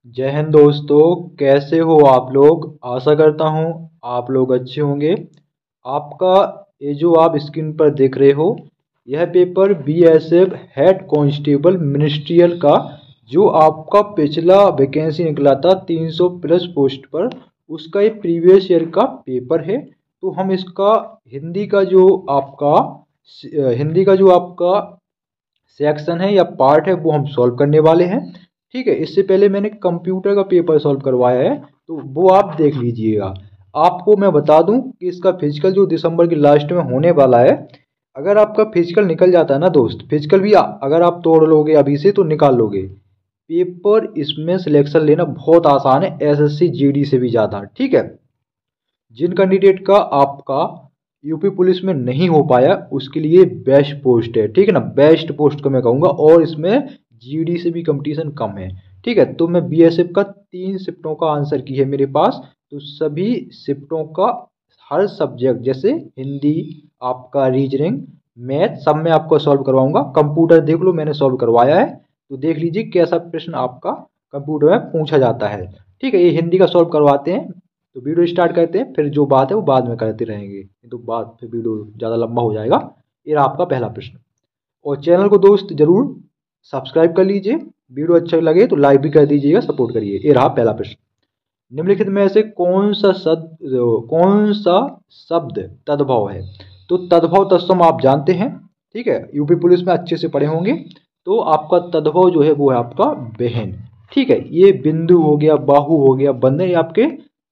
जय हिंद दोस्तों। कैसे हो आप लोग? आशा करता हूँ आप लोग अच्छे होंगे। आपका ये जो आप स्क्रीन पर देख रहे हो, यह paper BSF head constable ministerial का जो आपका पिछला वैकेंसी निकला था 300 प्लस पोस्ट पर, उसका ये प्रीवियस ईयर का पेपर है। तो हम इसका हिंदी का जो आपका सेक्शन है या पार्ट है वो हम सॉल्व करने वाले हैं। ठीक है, इससे पहले मैंने कंप्यूटर का पेपर सॉल्व करवाया है, तो वो आप देख लीजिएगा। आपको मैं बता दूं कि इसका फिजिकल जो दिसंबर के लास्ट में होने वाला है, अगर आपका फिजिकल निकल जाता है ना दोस्त, फिजिकल भी अगर आप तोड़ लोगे अभी से तो निकाल लोगे। पेपर इसमें सिलेक्शन लेना बहुत आसान है, एसएससी जीडी से भी ज़्यादा। ठीक है, जिन कैंडिडेट का आपका यूपी पुलिस में नहीं हो पाया उसके लिए बेस्ट पोस्ट है। ठीक है ना, बेस्ट पोस्ट को मैं कहूँगा, और इसमें जीडी से भी कंपटीशन कम है। ठीक है, तो मैं बीएसएफ का 3 शिफ्टों का आंसर की है मेरे पास, तो सभी शिफ्टों का हर सब्जेक्ट जैसे हिंदी, आपका रीजनिंग, मैथ, सब में आपको सॉल्व करवाऊंगा। कंप्यूटर देख लो, मैंने सॉल्व करवाया है, तो देख लीजिए कैसा प्रश्न आपका कंप्यूटर में पूछा जाता है। ठीक है, ये हिंदी का सॉल्व करवाते हैं। तो वीडियो स्टार्ट करते हैं, फिर जो बात है वो बाद में करते रहेंगे, तो बात फिर वीडियो ज़्यादा लंबा हो जाएगा। ये रहा आपका पहला प्रश्न। और चैनल को दोस्त जरूर सब्सक्राइब कर लीजिए, वीडियो अच्छा लगे तो लाइक भी कर दीजिएगा, सपोर्ट करिए। ये रहा पहला प्रश्न। निम्नलिखित में से कौन सा शब्द तद्भव है? तो तद्भव तत्सम आप जानते हैं। ठीक है, यूपी पुलिस में अच्छे से पढ़े होंगे। तो आपका तद्भव जो है वो है आपका बहन। ठीक है, ये बिंदु हो गया, बाहु हो गया, बंधन, ये आपके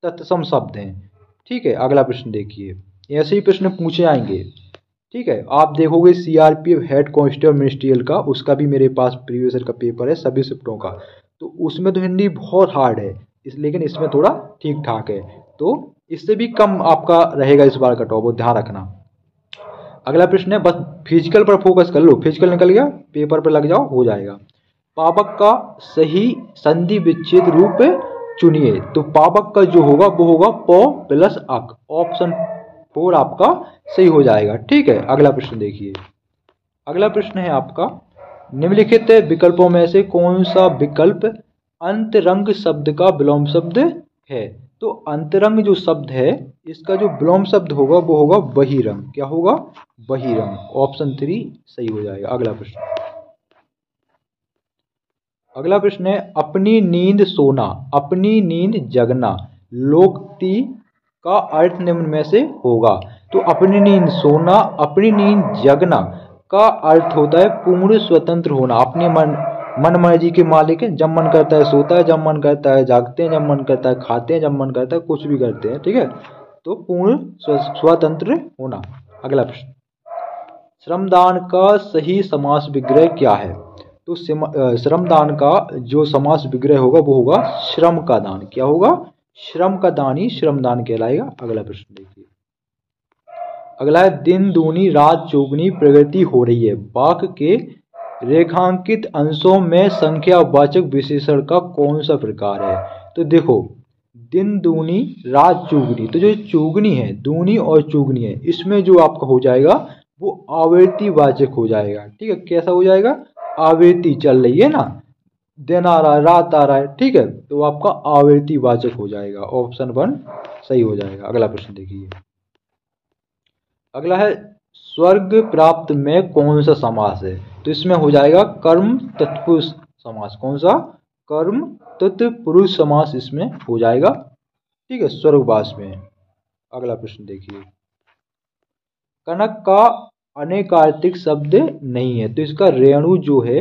तत्सम शब्द हैं। ठीक है, अगला प्रश्न देखिए, ऐसे ही प्रश्न पूछे आएंगे। ठीक है, आप देखोगे सीआरपीएफ हेड कांस्टेबल मिनिस्ट्रियल का, उसका भी मेरे पास प्रीवियस ईयर का पेपर है सभी शिफ्टों का। तो उसमें तो हिंदी बहुत हार्ड है लेकिन इसमें थोड़ा ठीक ठाक है, तो इससे भी कम आपका रहेगा इस बार कट ऑफ, वो ध्यान रखना। अगला प्रश्न है, बस फिजिकल पर फोकस कर लो, फिजिकल निकल गया पेपर पर लग जाओ, हो जाएगा। पावक का सही संधि विच्छेद रूप चुनिए। तो पावक का जो होगा वो होगा प प्लस अक, ऑप्शन 4 आपका सही हो जाएगा। ठीक है, अगला प्रश्न देखिए। अगला प्रश्न है आपका, निम्नलिखित विकल्पों में से कौन सा विकल्प अंतरंग शब्द का विलोम शब्द है? तो अंतरंग जो शब्द है, इसका जो विलोम शब्द होगा वो होगा बहिरंग। क्या होगा? बहिरंग। ऑप्शन 3 सही हो जाएगा। अगला प्रश्न। अगला प्रश्न है, अपनी नींद सोना, अपनी नींद जगना, लोकोक्ति का अर्थ निम्न में से होगा। तो अपनी नींद सोना, अपनी नींद जगना का अर्थ होता है पूर्ण स्वतंत्र होना, अपने मन मर्जी के मालिक है। जब मन करता है सोता है, जब मन करता है जागते हैं, जब मन करता है खाते हैं, जब मन करता है कुछ भी करते हैं। ठीक है, तो पूर्ण स्वतंत्र होना। अगला प्रश्न, श्रमदान का सही समास विग्रह क्या है? तो श्रमदान का जो समास विग्रह होगा वो होगा श्रम का दान। क्या होगा? श्रम का दान ही श्रमदान कहलाएगा। अगला प्रश्न देखिए। अगला है, दिन दूनी रात चौगुनी प्रगति हो रही है, वाक्य के रेखांकित अंशों में संख्यावाचक विशेषण का कौन सा प्रकार है? तो देखो, दिन दूनी रात चौगुनी, तो जो चौगुनी है, दूनी और चौगुनी है, इसमें जो आपका हो जाएगा वो आवर्ती वाचक हो जाएगा। ठीक है, कैसा हो जाएगा? आवर्ती चल रही है ना, दिन आ रहा है, रात आ रहा है। ठीक है, तो आपका आवर्ती वाचक हो जाएगा। ऑप्शन 1 सही हो जाएगा। अगला प्रश्न देखिए। अगला है, स्वर्ग प्राप्त में कौन सा समास है? तो इसमें हो जाएगा कर्म तत्पुरुष समास। कौन सा? कर्म तत्पुरुष समास इसमें हो जाएगा। ठीक है, स्वर्गवास में। अगला प्रश्न देखिए। कनक का अनेकार्थिक शब्द नहीं है, तो इसका रेणु जो है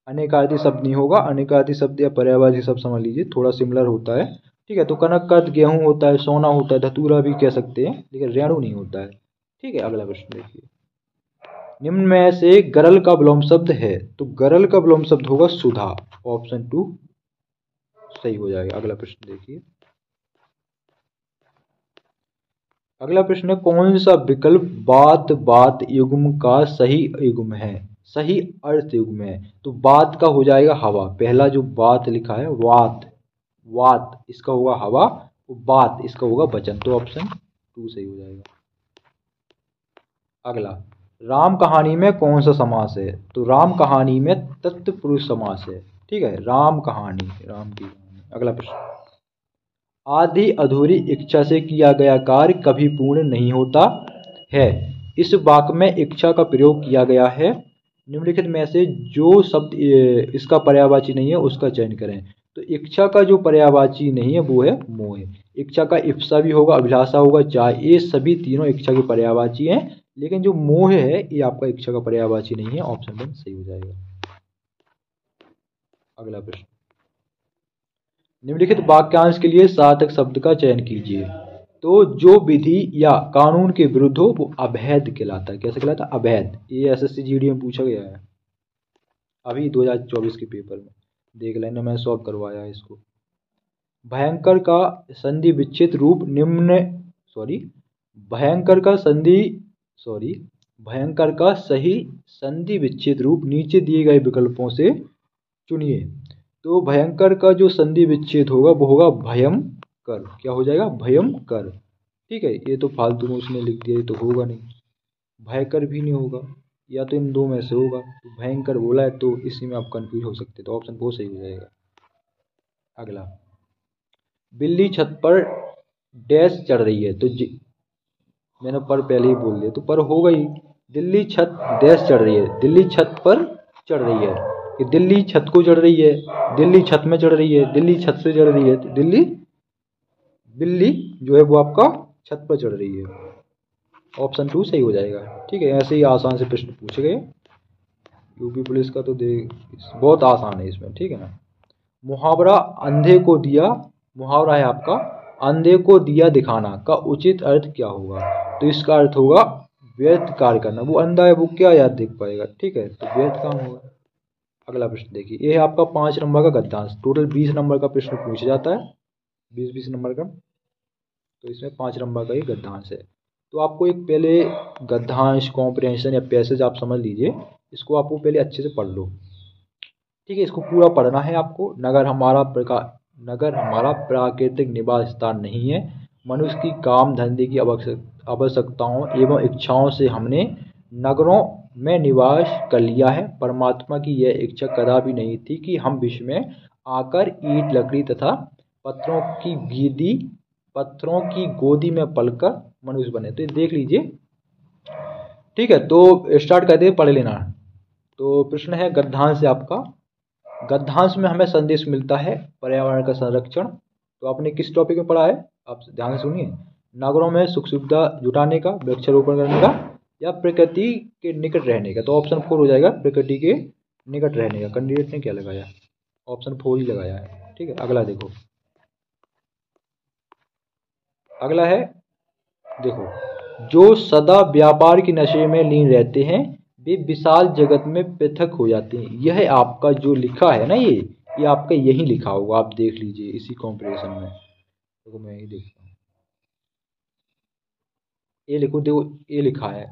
अनेकार्थी शब्द नहीं होगा। अनेकार्थी शब्द या पर्यायवाची शब्द समझ लीजिए, थोड़ा सिमिलर होता है। ठीक है, तो कनक का अर्थ गेहूं होता है, सोना होता है, धतूरा भी कह सकते हैं, लेकिन रेणु नहीं होता है। ठीक है, अगला प्रश्न देखिए। निम्न में से गरल का विलोम शब्द है? तो गरल का विलोम शब्द होगा सुधा। ऑप्शन 2 सही हो जाएगा। अगला प्रश्न देखिए। अगला प्रश्न है, कौन सा विकल्प बात बात युग्म का सही युग्म है, सही अर्थ युग्म है? तो बात का हो जाएगा हवा, पहला जो बात लिखा है वात, वात इसका होगा हवा, बात इसका होगा वचन, तो ऑप्शन 2 सही हो जाएगा। अगला, राम कहानी में कौन सा समास है? तो राम कहानी में तत्पुरुष समास है। ठीक है, राम कहानी, राम की कहानी। अगला प्रश्न, आधी अधूरी इच्छा से किया गया कार्य कभी पूर्ण नहीं होता है। इस वाक्य में इच्छा का प्रयोग किया गया है, निम्नलिखित में से जो शब्द इसका पर्यायवाची नहीं है उसका चयन करें। तो इच्छा का जो पर्यायवाची नहीं है वो है मोह। इच्छा का इप्सा भी होगा, अभिलाषा होगा, चाह, ये सभी तीनों इच्छा के पर्यायवाची हैं, लेकिन जो मोह है ये आपका इच्छा का पर्यायवाची नहीं है। ऑप्शन 1 सही हो जाएगा। अगला प्रश्न, निम्नलिखित वाक्यांश के लिए सार्थक शब्द का चयन कीजिए। तो जो विधि या कानून के विरुद्ध हो वो अवैध कहलाता है। कैसे कहलाता है? अवैध। ये एसएससी जीडी में पूछा गया है अभी 2024 के पेपर में, देख लेना, मैंने सॉल्व करवाया है इसको। भयंकर का संधि विच्छेद रूप निम्न भयंकर का सही संधि विच्छेद रूप नीचे दिए गए विकल्पों से चुनिए। तो भयंकर का जो संधि विच्छेद होगा वो होगा भयम कर। क्या हो जाएगा? भयम कर। ठीक है, ये तो फालतू में उसने लिख दिया, ये तो होगा नहीं। भयकर भी नहीं होगा, या तो इन दो में से होगा। तो भयंकर बोला है तो इसी में आप कंफ्यूज हो सकते, तो ऑप्शन 4 सही हो जाएगा। अगला, बिल्ली छत पर डैश चढ़ रही है। तो मैंने पर पहले ही बोल दिया, तो पर होगा ही। दिल्ली छत डैश चढ़ रही है, दिल्ली छत पर चढ़ रही है, कि दिल्ली छत को चढ़ रही है, दिल्ली छत में चढ़ रही है, दिल्ली छत से चढ़ रही है। तो बिल्ली जो है वो आपका छत पर चढ़ रही है। ऑप्शन 2 सही हो जाएगा। ठीक है, ऐसे ही आसान से प्रश्न पूछे गए यूपी पुलिस का, तो बहुत आसान है इसमें। ठीक है ना। मुहावरा अंधे को दिया, मुहावरा है आपका अंधे को दिया दिखाना का उचित अर्थ क्या होगा? तो इसका अर्थ होगा व्यर्थ कार्य करना। वो अंधा है, वो क्या याद देख पाएगा? ठीक है, तो व्यर्थ काम होगा। अगला प्रश्न देखिए, ये है आपका 5 नंबर का गद्यांश। टोटल 20 नंबर का प्रश्न पूछा जाता है, 20 नंबर का। तो इसमें 5 नंबर का ये गद्यांश है। तो आपको एक पहले गद्यांश, कॉम्प्रिहेंशन या पैसेज आप समझ लीजिए, इसको आपको पहले अच्छे से पढ़ लो। ठीक है, इसको पूरा पढ़ना है आपको। नगर हमारा प्राकृतिक निवास स्थान नहीं है। मनुष्य की काम धंधे की आवश्यकताओं एवं इच्छाओं से हमने नगरों में निवास कर लिया है। परमात्मा की यह इच्छा कदापि नहीं थी कि हम विश्व में आकर ईंट, लकड़ी तथा पत्थरों की गोदी में पलकर मनुष्य बने। तो ये देख लीजिए। ठीक है, तो स्टार्ट करते हैं, पढ़ लेना। तो प्रश्न है गद्यांश से आपका। गद्यांश में हमें संदेश मिलता है पर्यावरण का संरक्षण। तो आपने किस टॉपिक में पढ़ा है? आप ध्यान से सुनिए। नगरों में सुख सुविधा जुटाने का, वृक्षारोपण करने का, या प्रकृति के निकट रहने का। तो ऑप्शन 4 हो जाएगा, प्रकृति के निकट रहने का। कैंडिडेट ने क्या लगाया? ऑप्शन 4 ही लगाया है। ठीक है, अगला देखो। अगला है, देखो, जो सदा व्यापार के नशे में लीन रहते हैं वे विशाल जगत में पृथक हो जाते हैं। यह आपका जो लिखा है ना, ये आपका यही लिखा होगा। आप देख लीजिए इसी कॉम्प्रिहेंशन में। देखो मैं ही देखता हूँ, ये लिखो, देखो ये लिखा है।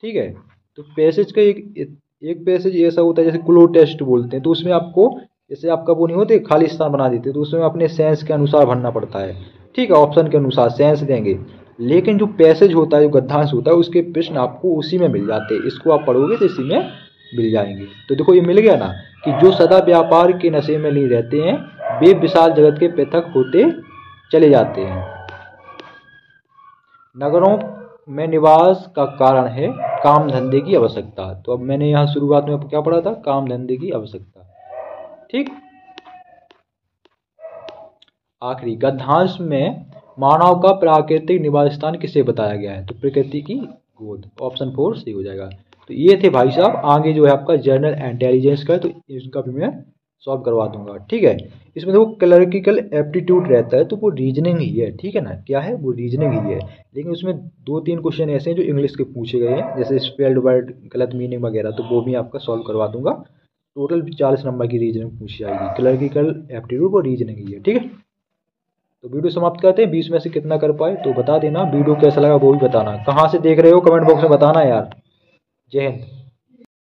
ठीक है, तो पैसेज का एक पैसेज ऐसा होता है जैसे क्लो टेस्ट बोलते हैं। तो उसमें आपको, जैसे आपका वो नहीं होते खाली स्थान बना देते, तो उसमें अपने सेंस के अनुसार भरना पड़ता है। ठीक है, ऑप्शन के अनुसार सेंस देंगे। लेकिन जो पैसेज होता है, जो गद्यांश होता है, उसके प्रश्न आपको उसी में मिल जाते हैं। इसको आप पढ़ोगे तो इसी में मिल जाएंगे। तो देखो ये मिल गया ना, कि जो सदा व्यापार के नशे में नहीं रहते हैं वे विशाल जगत के पृथक होते चले जाते हैं। नगरों में निवास का कारण है काम धंधे की आवश्यकता। तो अब मैंने यहाँ शुरुआत में क्या पढ़ा था? काम धंधे की आवश्यकता। ठीक, आखिरी गद्यांश में मानव का प्राकृतिक निवास स्थान किसे बताया गया है? तो प्रकृति की गोद। ऑप्शन 4 सही हो जाएगा। तो ये थे भाई साहब। आगे जो है आपका जनरल इंटेलिजेंस का, तो इसका भी मैं सॉल्व करवा दूंगा। ठीक है, इसमें देखो क्लरिकल एप्टीट्यूड रहता है, तो वो रीजनिंग ही है। ठीक है ना, क्या है वो? रीजनिंग ही है। लेकिन उसमें 2-3 क्वेश्चन ऐसे हैं जो इंग्लिश के पूछे गए हैं, जैसे स्पेल्ड वर्ड, गलत मीनिंग वगैरह, तो वो भी आपका सॉल्व करवा दूंगा। टोटल 40 नंबर की रीजनिंग पूछी जाएगी। क्लरिकल एप्टीट्यूड और रीजनिंग ही है। ठीक है, तो वीडियो समाप्त करते हैं। 20 में से कितना कर पाए तो बता देना। वीडियो कैसा लगा वो भी बताना। कहाँ से देख रहे हो कमेंट बॉक्स में बताना यार। जय हिंद।